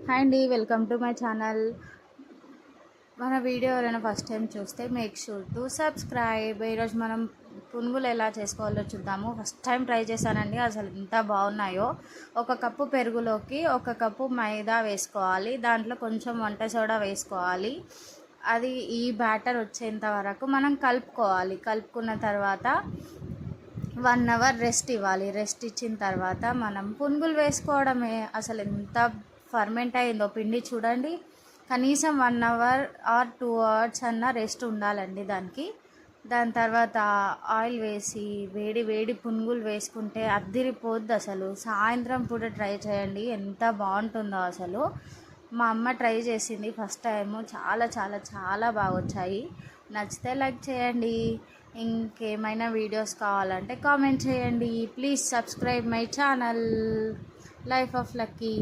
Hi అండి, welcome to my channel. మన video ఎవరైనా ఫస్ట్ టైం చూస్తే మేక్ షూర్ టు సబ్స్క్రైబ్. ఈరోజు మనం పునుగులు ఎలా చేసుకోవాలో చూద్దాము. ఫస్ట్ టైం ట్రై చేశానండి, అసలు ఎంత బాగున్నాయో. ఒక కప్పు పెరుగులోకి ఒక కప్పు మైదా వేసుకోవాలి, దాంట్లో కొంచెం వంట సోడా వేసుకోవాలి. అది ఈ బ్యాటర్ వచ్చేంత వరకు మనం కలుపుకోవాలి. కలుపుకున్న తర్వాత 1 అవర్ రెస్ట్ ఇవ్వాలి. రెస్ట్ ఇచ్చిన తర్వాత మనం పునుగులు వేసుకోవడమే. అసలు ఎంత ఫర్మెంట్ అయిందో పిండి చూడండి. కనీసం 1 అవర్ ఆర్ 2 అవర్స్ అన్న రెస్ట్ ఉండాలండి దానికి. దాని తర్వాత ఆయిల్ వేసి వేడి వేడి పునుగులు వేసుకుంటే అద్దిరిపోద్ది అసలు. సాయంత్రం పూట ట్రై చేయండి, ఎంత బాగుంటుందో అసలు. మా అమ్మ ట్రై చేసింది ఫస్ట్ టైము, చాలా చాలా చాలా బాగా వచ్చాయి. నచ్చితే లైక్ చేయండి. ఇంకేమైనా వీడియోస్ కావాలంటే కామెంట్ చేయండి. Please subscribe my channel life of lucky.